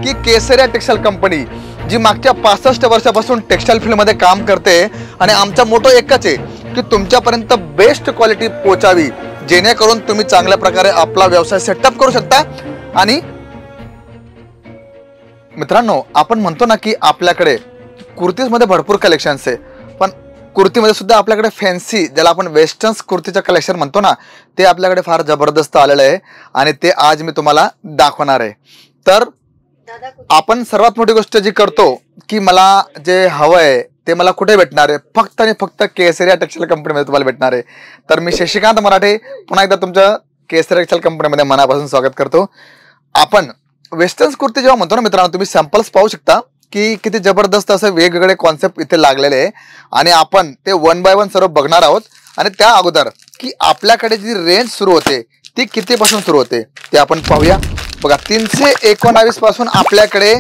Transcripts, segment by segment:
की केसरिया textile company जी मागच्या 65 वर्षापासून टेक्सटाईल फील्डमध्ये काम करते आणि आमचा मोटो एकच आहे की तुमच्यापर्यंत बेस्ट क्वालिटी पोहोचावी, जेणेकरून तुम्ही चांगल्या प्रकारे आपला व्यवसाय सेटअप करू शकता। आणि मित्रांनो, आपण म्हणतो ना की आपल्याकडे कुर्तीजमध्ये भरपूर कलेक्शन्स आहे, पण कुर्तीमध्ये सुद्धा आपल्याकडे फॅन्सी, ज्याला आपण वेस्टर्न कुर्तीचं कलेक्शन म्हणतो ना, ते आपल्याकडे फार जबरदस्त आलेलं आहे आणि ते आज मी तुम्हाला दाखवणार आहे। तर आपण सर्वात मोठी गोष्ट जी करतो की मला जे हवं आहे ते मला कुठे भेटणार आहे, फक्त आणि फक्त केसरिया टेक्सटाईल कंपनीमध्ये तुम्हाला भेटणार आहे। तर मी शशिकांत मराठे पुन्हा एकदा तुमच्या केसरिया टेक्सटाईल कंपनीमध्ये मनापासून स्वागत करतो। आपण वेस्टर्न कुर्ती जेव्हा म्हणतो ना मित्रांनो, तुम्ही सॅम्पल्स पाहू शकता की किती जबरदस्त असं वेगवेगळे कॉन्सेप्ट इथे लागलेले आहे आणि आपण ते वन बाय वन सर्व बघणार आहोत। आणि त्या अगोदर की आपल्याकडे जी रेंज सुरू होते ती कितीपासून सुरू होते ते आपण पाहूया। बघा, 319 पासून आपल्याकडे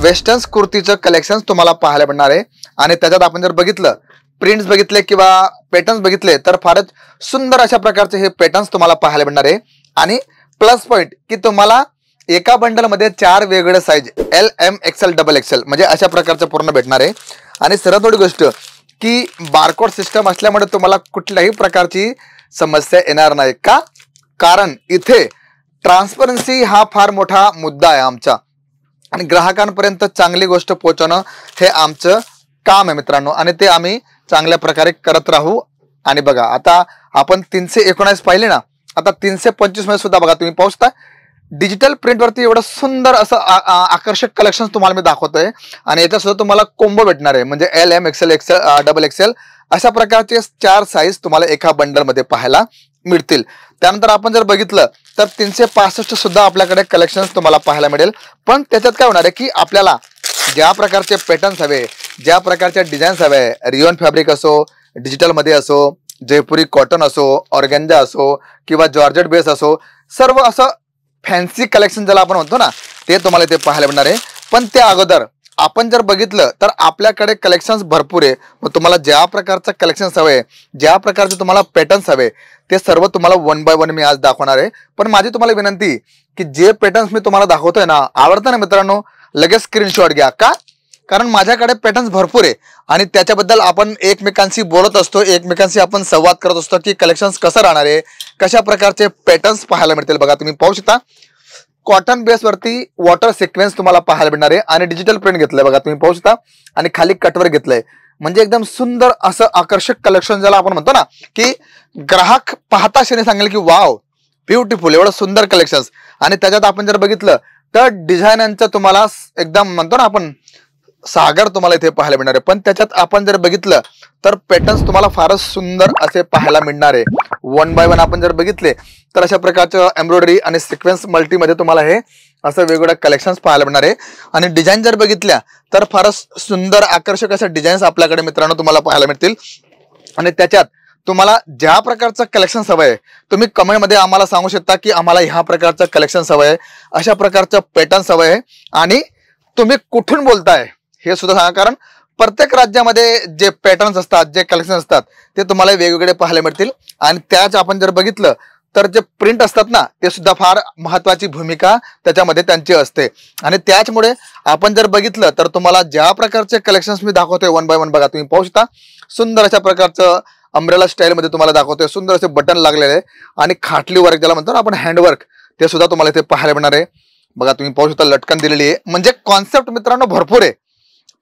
वेस्टर्न कुर्तीचं कलेक्शन तुम्हाला पाहायला मिळणार आहे आणि त्याच्यात आपण जर बघितलं, प्रिंट्स बघितले किंवा पॅटर्न्स बघितले तर फारच सुंदर अशा प्रकारचे हे पॅटर्न्स तुम्हाला पाहायला मिळणार आहे। आणि प्लस पॉइंट की तुम्हाला एका बंडल मध्ये 4 वेगवेगळे size L, M, XL, double XL म्हणजे अशा प्रकारचं पूर्ण भेटणार आहे। आणि सर्वात मोठी गोष्ट की बारकोड सिस्टम असल्यामुळे तुम्हाला कुठल्याही प्रकारची समस्या येणार नाही का, कारण इथे ट्रान्सपरन्सी हा फार मोठा मुद्दा आहे आमचा आणि ग्राहकांपर्यंत चांगली गोष्ट पोहोचवणं हे आमचं काम आहे मित्रांनो, आणि ते आम्ही चांगल्या प्रकारे करत राहू। आणि बघा, आता आपण 319 पाहिले ना, आता 325 मध्ये सुद्धा बघा तुम्ही पाहू शकता डिजिटल प्रिंट वरती एवढं सुंदर असं आकर्षक कलेक्शन तुम्हाला मी दाखवतोय आणि याच्यात सुद्धा तुम्हाला कोंबो भेटणार आहे, म्हणजे L, M, XL, double XL अशा प्रकारचे 4 साईज तुम्हाला एका बंडल मध्ये पाहायला मिळतील। त्यानंतर आपण जर बघितलं तर 365 सुद्धा आपल्याकडे कलेक्शन तुम्हाला पाहायला मिळेल। पण त्याच्यात काय होणार आहे की आपल्याला ज्या प्रकारचे पॅटर्न्स हवे, ज्या प्रकारच्या डिझाईन्स हवे, रिओन फॅब्रिक असो, डिजिटल मध्ये असो, जयपुरी कॉटन असो, ऑर्गेन्झा असो किंवा जॉर्जेट बेस असो, सर्व असं फॅन्सी कलेक्शन ज्याला आपण म्हणतो ना, ते तुम्हाला इथे पाहायला मिळणार आहे। पण त्या अगोदर आपण जर बघितलं तर आपल्याकडे कलेक्शन्स भरपूर आहे। मग तुम्हाला ज्या प्रकारचं कलेक्शन्स हवे, ज्या प्रकारचे तुम्हाला पॅटर्न्स हवे, ते सर्व तुम्हाला वन बाय वन मी आज दाखवणार आहे। पण माझी तुम्हाला विनंती की जे पॅटर्न्स मी तुम्हाला दाखवतोय ना, आवडतं ना मित्रांनो, लगेच स्क्रीनशॉट घ्या का, कारण माझ्याकडे पॅटर्न्स भरपूर आहे आणि त्याच्याबद्दल आपण एकमेकांशी बोलत असतो, एकमेकांशी आपण संवाद करत असतो की कलेक्शन्स कसं राहणार आहे, कशा प्रकारचे पॅटर्न्स पाहायला मिळतील। बघा, तुम्ही पाहू शकता कॉटन बेस वरती वॉटर सिक्वेन्स तुम्हाला पाहायला मिळणार आहे आणि डिजिटल प्रिंट घेतलंय, बघा तुम्ही पाहू शकता, आणि खाली कटवर घेतलंय, म्हणजे एकदम सुंदर असं आकर्षक कलेक्शन ज्याला आपण म्हणतो ना की ग्राहक पाहता क्षणी सांगेल की वाव, ब्युटिफुल, एवढं सुंदर कलेक्शन्स। आणि त्याच्यात आपण जर बघितलं तर डिझाईनांचं तुम्हाला एकदम म्हणतो ना आपण सागर तुम्हाला इथे पाहायला मिळणार आहे। पण त्याच्यात आपण जर बघितलं तर पॅटर्न्स तुम्हाला फारच सुंदर असे पाहायला मिळणार आहे। वन बाय वन आपण जर बघितले तर अशा प्रकारचं एम्ब्रॉयडरी आणि सिक्वेन्स मल्टीमध्ये तुम्हाला हे असं वेगवेगळ्या कलेक्शन्स पाहायला मिळणार आहे। आणि डिझाईन जर बघितल्या तर फारच सुंदर आकर्षक अशा डिझाईन्स आपल्याकडे मित्रांनो तुम्हाला पाहायला मिळतील। आणि त्याच्यात तुम्हाला ज्या प्रकारचं कलेक्शन हवं आहे, तुम्ही कमेंटमध्ये आम्हाला सांगू शकता की आम्हाला ह्या प्रकारचं कलेक्शन हवं आहे, अशा प्रकारचं पॅटर्न्स हवं आहे, आणि तुम्ही कुठून बोलताय हे सुद्धा सांगा, कारण प्रत्येक राज्यामध्ये जे पॅटर्न्स असतात, जे कलेक्शन असतात ते तुम्हाला वेगवेगळे पाहायला मिळतील। आणि त्याच आपण जर बघितलं तर जे प्रिंट असतात ना, ते सुद्धा फार महत्वाची भूमिका त्याच्यामध्ये त्यांची असते। आणि त्याचमुळे आपण जर बघितलं तर तुम्हाला ज्या प्रकारचे कलेक्शन्स मी दाखवतोय वन बाय वन, बघा तुम्ही पाहू शकता सुंदर अशा प्रकारचं अम्ब्रेला स्टाईल मध्ये तुम्हाला दाखवतोय, सुंदर असे बटन लागलेले आहे आणि खाटली वर्क ज्याला म्हणतो ना आपण हँडवर्क, ते सुद्धा तुम्हाला इथे पाहायला मिळणार आहे। बघा तुम्ही पाहू शकता लटकन दिलेली आहे, म्हणजे कॉन्सेप्ट मित्रांनो भरपूर आहे।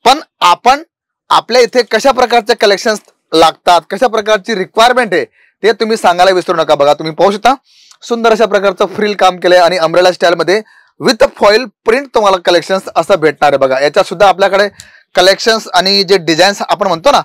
पण आपण आपल्या इथे कशा प्रकारचे कलेक्शन्स लागतात, कशा प्रकारची रिक्वायरमेंट आहे ते तुम्ही सांगायला विसरू नका। बघा तुम्ही पाहू शकता सुंदर अशा प्रकारचं फ्रिल काम केलंय आणि अम्ब्रेला स्टाईल मध्ये विथ फॉइल प्रिंट तुम्हाला कलेक्शन्स असं भेटणार आहे। बघा, याच्यात सुद्धा आपल्याकडे कलेक्शन्स आणि जे डिझाईन्स आपण म्हणतो ना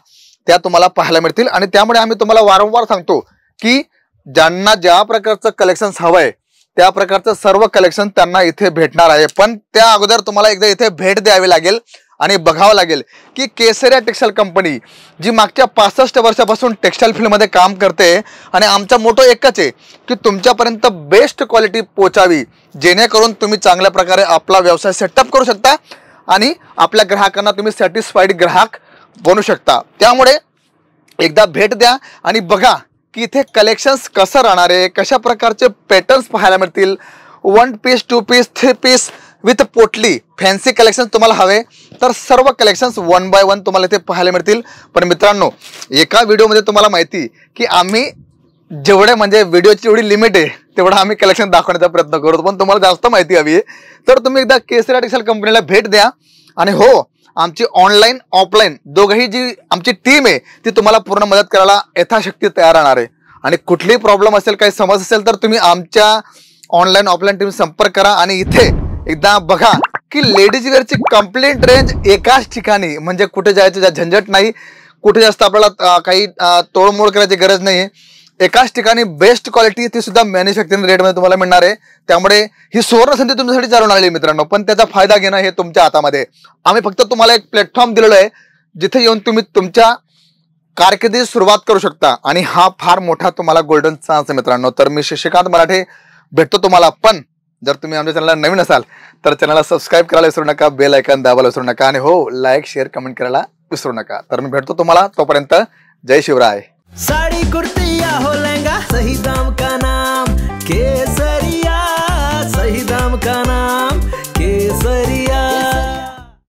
त्या तुम्हाला पाहायला मिळतील। आणि त्यामुळे आम्ही तुम्हाला वारंवार सांगतो की ज्यांना ज्या प्रकारचं कलेक्शन्स हवंय त्या प्रकारचं सर्व कलेक्शन त्यांना इथे भेटणार आहे। पण त्या अगोदर तुम्हाला एकदा इथे भेट द्यावी लागेल आणि बघावं लागेल की केसरिया टेक्सटाईल कंपनी जी मागच्या 65 वर्षापासून टेक्सटाईल फील्डमध्ये काम करते आणि आमचा मोटो एकच आहे की तुमच्यापर्यंत बेस्ट क्वालिटी पोहोचावी, जेणेकरून तुम्ही चांगल्या प्रकारे आपला व्यवसाय सेटअप करू शकता आणि आपल्या ग्राहकांना तुम्ही सॅटिस्फाईड ग्राहक बनू शकता। त्यामुळे एकदा भेट द्या आणि बघा की इथे कलेक्शन्स कसं राहणार आहे, कशा प्रकारचे पॅटर्न्स पाहायला मिळतील, 1 पीस 2 पीस 3 पीस विथ पोटली फॅन्सी कलेक्शन तुम्हाला हवे तर सर्व कलेक्शन्स 1 बाय 1 तुम्हाला इथे पाहायला मिळतील. पण मित्रांनो, एका व्हिडिओमध्ये तुम्हाला माहिती की आम्ही जेवढे म्हणजे व्हिडिओची एवढी लिमिट आहे तेवढं आम्ही कलेक्शन दाखवण्याचा प्रयत्न करतो. पण तुम्हाला जास्त माहिती हवी आहे तर तुम्ही एकदा केसरी टेक्सटाईल कंपनीला भेट द्या. आणि हो, आमची ऑनलाईन ऑफलाईन दोघंही जी आमची टीम आहे ती तुम्हाला पूर्ण मदत करायला यथाशक्ती तयार राहणार आहे. आणि कुठलीही प्रॉब्लेम असेल, काही समस्या असेल तर तुम्ही आमच्या ऑनलाईन ऑफलाईन टीम संपर्क करा. आणि इथे एकदा बघा की लेडीज वेअरची कंप्लीट रेंज एकाच ठिकाणी, म्हणजे कुठे जायचं झंझट नाही, कुठे जास्त आपल्याला काही तोडमोड करायची गरज नाही. एकाच ठिकाणी बेस्ट क्वालिटी ती सुद्धा मॅन्युफॅक्चरिंग रेटमध्ये तुम्हाला मिळणार आहे. त्यामुळे ही सुवर्ण संधी तुमच्यासाठी चालून आलेली मित्रांनो. पण त्याचा फायदा घेणं हे तुमच्या हातामध्ये. आम्ही फक्त तुम्हाला एक प्लॅटफॉर्म दिलेला आहे जिथे येऊन तुम्ही तुमच्या कारकिर्दीची सुरुवात करू शकता. आणि हा फार मोठा तुम्हाला गोल्डन चान्स आहे मित्रांनो. तर मी शशिकांत मराठे भेटतो तुम्हाला. पण जर तुम्ही आमच्या चॅनलला नवीन असाल तर चॅनलला सबस्क्राईब करायला विसरू नका, बेल आयकॉन दाबायला विसरू नका, आणि हो, लाईक शेअर कमेंट करायला विसरू नका. तर मी भेटतो तुम्हाला. तोपर्यंत जय शिवराय. साडी कुर्ती